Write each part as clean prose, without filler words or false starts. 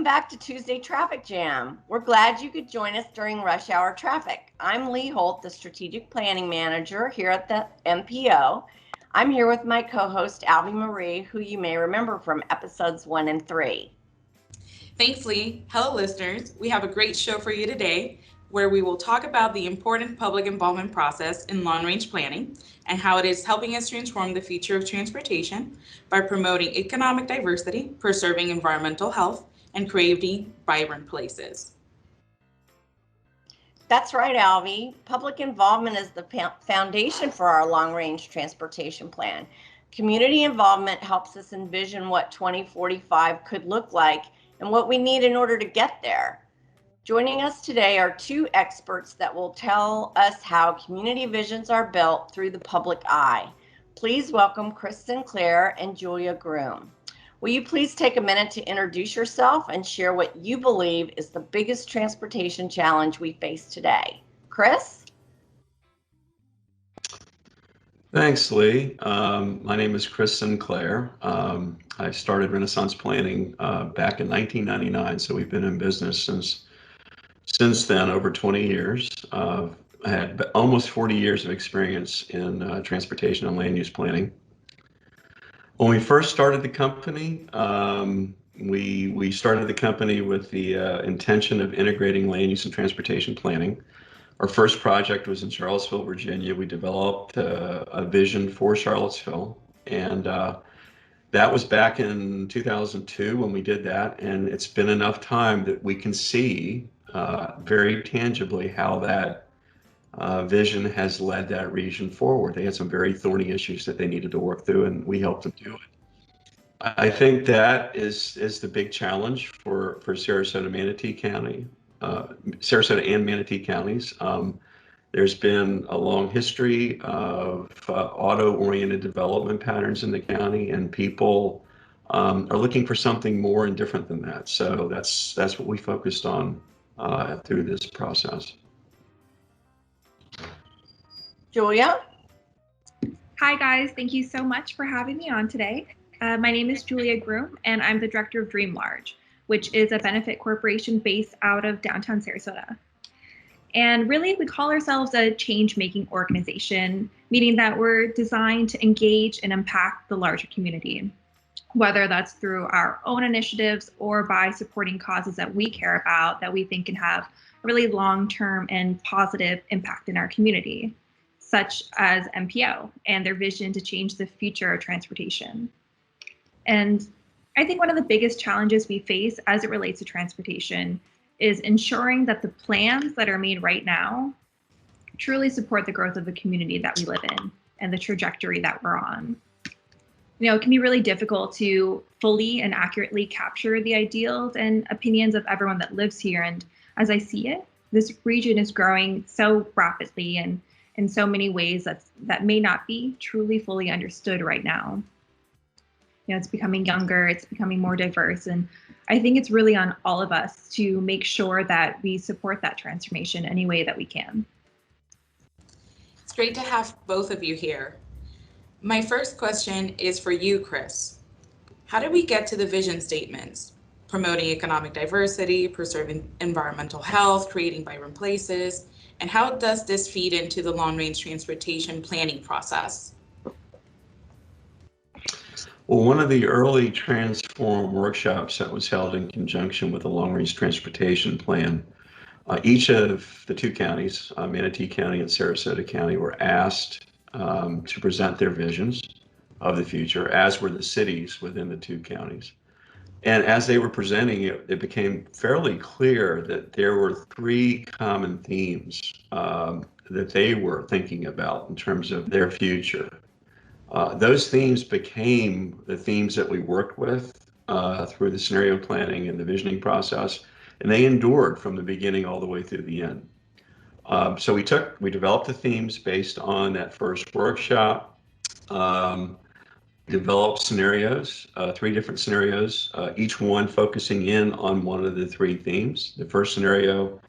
back to Tuesday Traffic Jam. We're glad you could join us during rush hour traffic. I'm Leigh Holt, the Strategic Planning Manager here at the MPO. I'm here with my co-host, Alvimarie, who you may remember from episodes 1 and 3. Thanks, Leigh. Hello, listeners. We have a great show for you today where we will talk about the important public involvement process in long-range planning and how it is helping us transform the future of transportation by promoting economic diversity, preserving environmental health, and creating vibrant places. That's right, Alvi. Public involvement is the foundation for our long-range transportation plan. Community involvement helps us envision what 2045 could look like and what we need in order to get there. Joining us today are two experts that will tell us how community visions are built through the public eye. Please welcome Chris Sinclair and Julia Groom. Will you please take a minute to introduce yourself and share what you believe is the biggest transportation challenge we face today? Chris? Thanks, Leigh. My name is Chris Sinclair. I started Renaissance Planning back in 1999, so we've been in business since then, over 20 years. I had almost 40 years of experience in transportation and land use planning. When we first started the company, we started the company with the intention of integrating land use and transportation planning. Our first project was in Charlottesville, Virginia. We developed a vision for Charlottesville, and that was back in 2002 when we did that. And it's been enough time that we can see very tangibly how that vision has led that region forward. They had some very thorny issues that they needed to work through, and we helped them do it. I think that is the big challenge for Sarasota, Manatee County, Sarasota and Manatee counties. There's been a long history of auto-oriented development patterns in the county, and people are looking for something more and different than that. So that's what we focused on through this process. Julia? Hi guys, thank you so much for having me on today. My name is Julia Groom, and I'm the director of Dream Large, which is a benefit corporation based out of downtown Sarasota. And really, we call ourselves a change-making organization, meaning that we're designed to engage and impact the larger community, whether that's through our own initiatives or by supporting causes that we care about that we think can have a really long-term and positive impact in our community, such as MPO and their vision to change the future of transportation. And I think one of the biggest challenges we face as it relates to transportation is ensuring that the plans that are made right now truly support the growth of the community that we live in and the trajectory that we're on. You know, it can be really difficult to fully and accurately capture the ideals and opinions of everyone that lives here. And as I see it, this region is growing so rapidly and in so many ways that may not be truly fully understood right now. You know, it's becoming younger, it's becoming more diverse, and I think it's really on all of us to make sure that we support that transformation any way that we can. It's great to have both of you here. My first question is for you, Chris. How did we get to the vision statements? Promoting economic diversity, preserving environmental health, creating vibrant places, and how does this feed into the long-range transportation planning process? Well, one of the early Transform workshops that was held in conjunction with the long-range transportation plan, each of the two counties, Manatee County and Sarasota County, were asked to present their visions of the future, as were the cities within the two counties. And as they were presenting it, it became fairly clear that there were three common themes that they were thinking about in terms of their future. Those themes became the themes that we worked with through the scenario planning and the visioning process, and they endured from the beginning all the way through the end. So we developed the themes based on that first workshop, developed scenarios, three different scenarios, each one focusing in on one of the three themes. The first scenario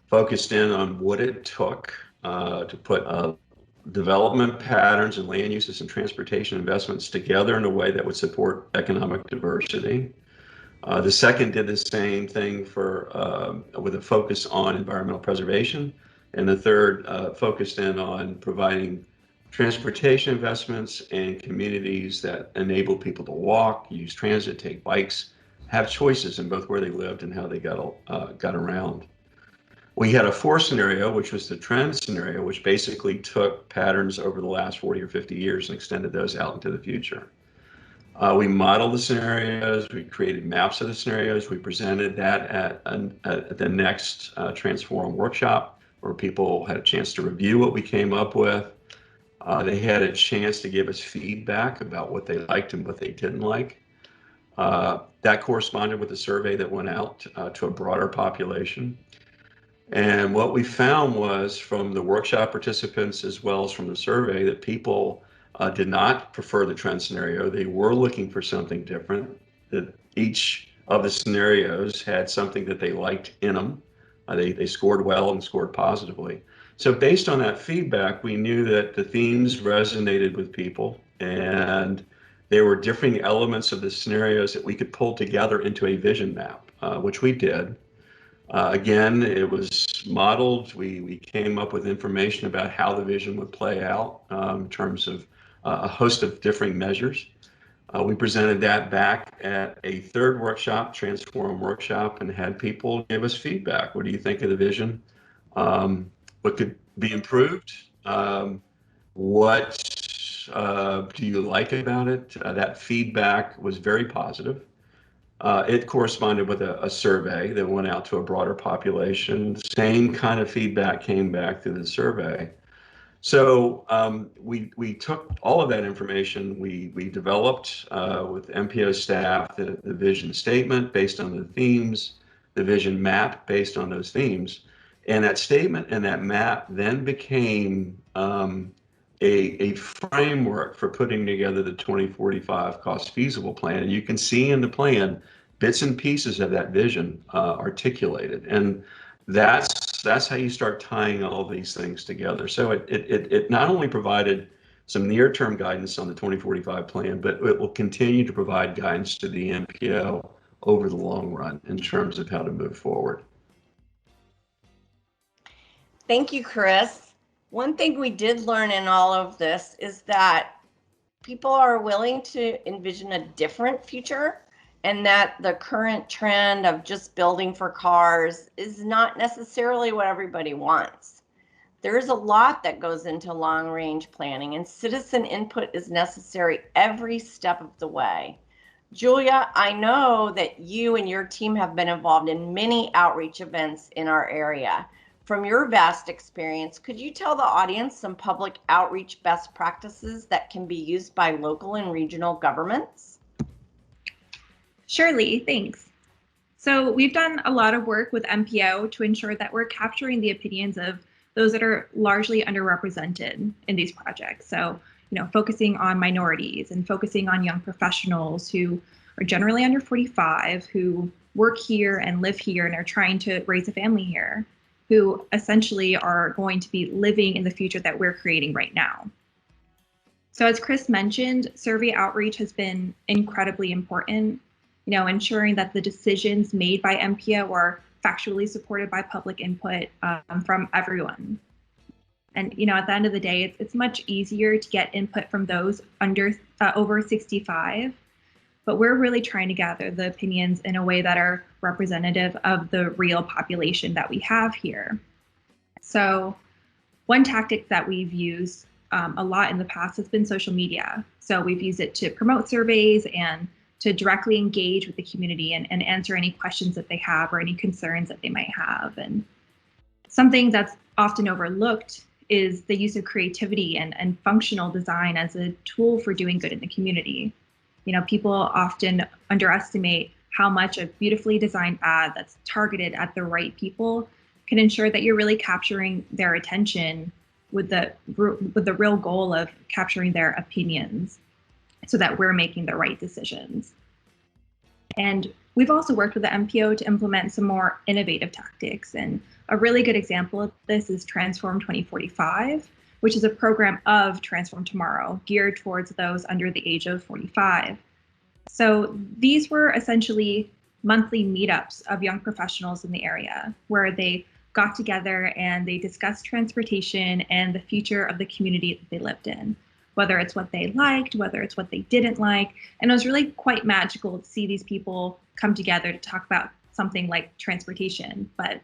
focused in on what it took to put development patterns and land uses and transportation investments together in a way that would support economic diversity. The second did the same thing with a focus on environmental preservation. And the third focused in on providing transportation investments and communities that enable people to walk, use transit, take bikes, have choices in both where they lived and how they got around. We had a fourth scenario, which was the trend scenario, which basically took patterns over the last 40 or 50 years and extended those out into the future. We modeled the scenarios, we created maps of the scenarios, we presented that at the next Transform workshop, where people had a chance to review what we came up with. They had a chance to give us feedback about what they liked and what they didn't like. That corresponded with a survey that went out to a broader population. And what we found was, from the workshop participants as well as from the survey, that people did not prefer the trend scenario. They were looking for something different, that each of the scenarios had something that they liked in them. They scored well and scored positively. So based on that feedback, we knew that the themes resonated with people, and there were differing elements of the scenarios that we could pull together into a vision map, which we did. Again, it was modeled. We came up with information about how the vision would play out in terms of a host of differing measures. We presented that back at a third workshop, Transform workshop, and had people give us feedback. What do you think of the vision? What could be improved? What do you like about it? That feedback was very positive. It corresponded with a survey that went out to a broader population. The same kind of feedback came back through the survey. So we took all of that information. We developed with MPO staff the vision statement based on the themes, the vision map based on those themes. And that statement and that map then became a framework for putting together the 2045 cost feasible plan. And you can see in the plan bits and pieces of that vision articulated. And that's how you start tying all of these things together. So it not only provided some near-term guidance on the 2045 plan, but it will continue to provide guidance to the MPO over the long run in terms of how to move forward. Thank you, Chris. One thing we did learn in all of this is that people are willing to envision a different future, and that the current trend of just building for cars is not necessarily what everybody wants. There's a lot that goes into long-range planning, and citizen input is necessary every step of the way. Julia, I know that you and your team have been involved in many outreach events in our area. From your vast experience, could you tell the audience some public outreach best practices that can be used by local and regional governments? Surely, thanks. So we've done a lot of work with MPO to ensure that we're capturing the opinions of those that are largely underrepresented in these projects. So, focusing on minorities and focusing on young professionals who are generally under 45, who work here and live here and are trying to raise a family here, who essentially are going to be living in the future that we're creating right now. So as Chris mentioned, survey outreach has been incredibly important, ensuring that the decisions made by MPO are factually supported by public input from everyone. And at the end of the day, it's much easier to get input from those over 65, but we're really trying to gather the opinions in a way that are representative of the real population that we have here. So one tactic that we've used a lot in the past has been social media. So we've used it to promote surveys and to directly engage with the community and answer any questions that they have or any concerns that they might have. And something that's often overlooked is the use of creativity and functional design as a tool for doing good in the community. People often underestimate how much a beautifully designed ad that's targeted at the right people can ensure that you're really capturing their attention with the real goal of capturing their opinions so that we're making the right decisions. And we've also worked with the MPO to implement some more innovative tactics. And a really good example of this is Transform 2045, which is a program of Transform Tomorrow geared towards those under the age of 45. So these were essentially monthly meetups of young professionals in the area where they got together and they discussed transportation and the future of the community that they lived in, whether it's what they liked, whether it's what they didn't like. And it was really quite magical to see these people come together to talk about something like transportation. But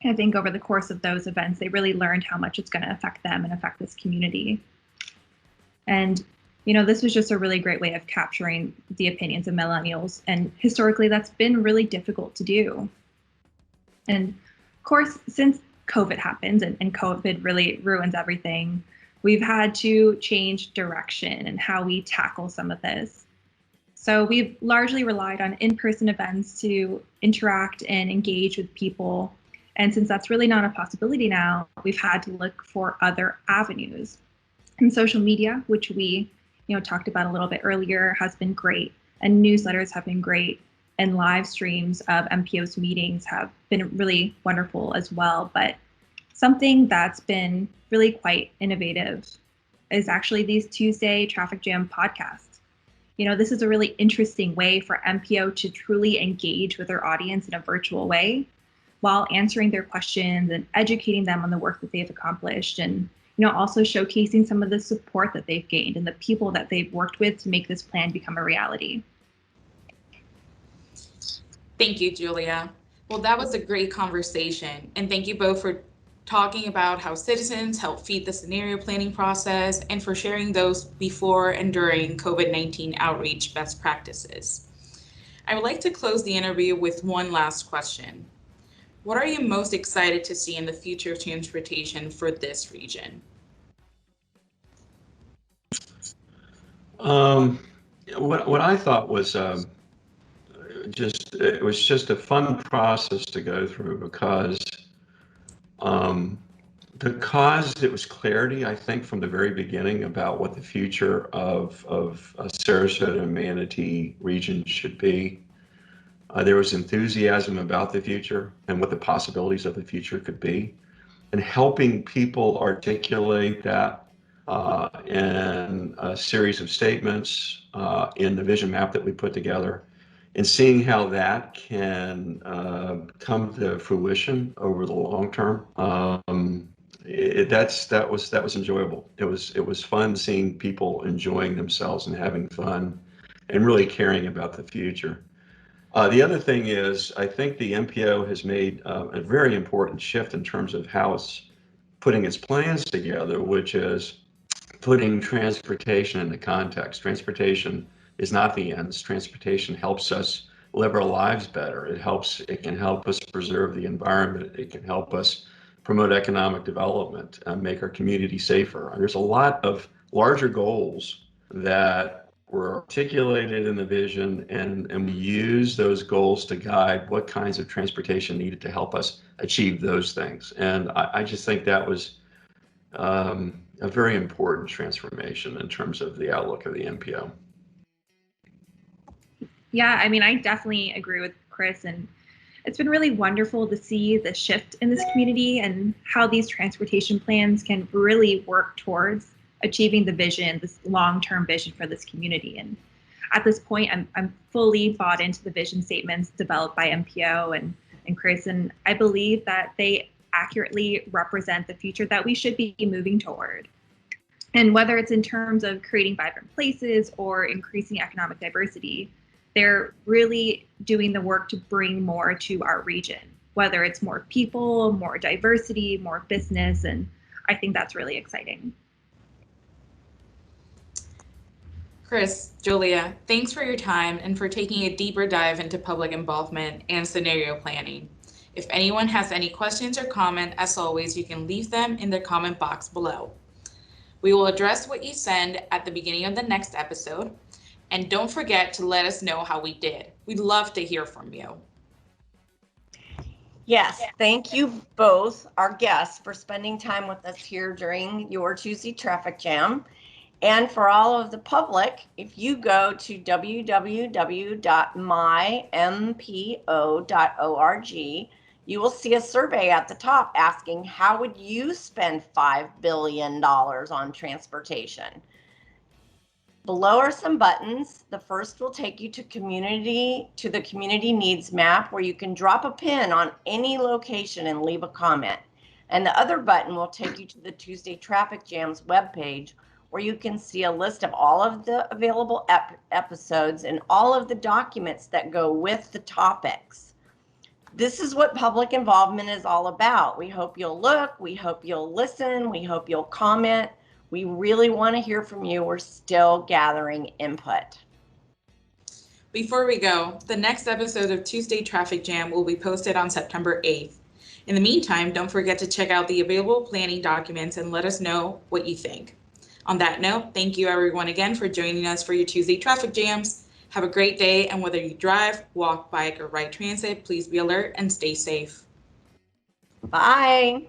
I think over the course of those events, they really learned how much it's going to affect them and affect this community. And, this was just a really great way of capturing the opinions of millennials. And historically, that's been really difficult to do. And of course, since COVID happened and COVID really ruins everything, we've had to change direction and how we tackle some of this. So we've largely relied on in-person events to interact and engage with people. And since that's really not a possibility now, we've had to look for other avenues. And social media, which we talked about a little bit earlier, has been great. And newsletters have been great. And live streams of MPO's meetings have been really wonderful as well. But something that's been really quite innovative is actually these Tuesday Traffic Jam podcasts. This is a really interesting way for MPO to truly engage with their audience in a virtual way while answering their questions and educating them on the work that they've accomplished, and also showcasing some of the support that they've gained and the people that they've worked with to make this plan become a reality. Thank you, Julia. Well, that was a great conversation, and thank you both for talking about how citizens help feed the scenario planning process and for sharing those before and during COVID-19 outreach best practices. I would like to close the interview with one last question. What are you most excited to see in the future of transportation for this region? What I thought was it was just a fun process to go through because it was clarity, I think, from the very beginning about what the future of Sarasota and Manatee region should be. There was enthusiasm about the future and what the possibilities of the future could be, and helping people articulate that in a series of statements in the vision map that we put together, and seeing how that can come to fruition over the long term. That was enjoyable. It was fun seeing people enjoying themselves and having fun and really caring about the future. The other thing is, I think the MPO has made a very important shift in terms of how it's putting its plans together, which is putting transportation into context. Transportation is not the ends. Transportation helps us live our lives better. It can help us preserve the environment. It can help us promote economic development and make our community safer. And there's a lot of larger goals that were articulated in the vision, and we use those goals to guide what kinds of transportation needed to help us achieve those things. And I just think that was a very important transformation in terms of the outlook of the MPO. Yeah, I definitely agree with Chris, and it's been really wonderful to see the shift in this community and how these transportation plans can really work towards achieving the vision, this long-term vision for this community. And at this point, I'm fully bought into the vision statements developed by MPO and Chris, and I believe that they accurately represent the future that we should be moving toward. And whether it's in terms of creating vibrant places or increasing economic diversity, they're really doing the work to bring more to our region, whether it's more people, more diversity, more business, and I think that's really exciting. Chris, Julia, thanks for your time and for taking a deeper dive into public involvement and scenario planning. If anyone has any questions or comment, as always, you can leave them in the comment box below. We will address what you send at the beginning of the next episode. And don't forget to let us know how we did. We'd love to hear from you. Yes, thank you both, our guests, for spending time with us here during your Tuesday Traffic Jam. And for all of the public, if you go to www.mympo.org, you will see a survey at the top asking, how would you spend $5 billion on transportation? Below are some buttons. The first will take you to the community needs map, where you can drop a pin on any location and leave a comment. And the other button will take you to the Tuesday Traffic Jams webpage, where you can see a list of all of the available episodes and all of the documents that go with the topics. This is what public involvement is all about. We hope you'll look, we hope you'll listen, we hope you'll comment. We really want to hear from you. We're still gathering input. Before we go, the next episode of Tuesday Traffic Jam will be posted on September 8th. In the meantime, don't forget to check out the available planning documents and let us know what you think. On that note, thank you everyone again for joining us for your Tuesday Traffic Jams. Have a great day, and whether you drive, walk, bike, or ride transit, please be alert and stay safe. Bye.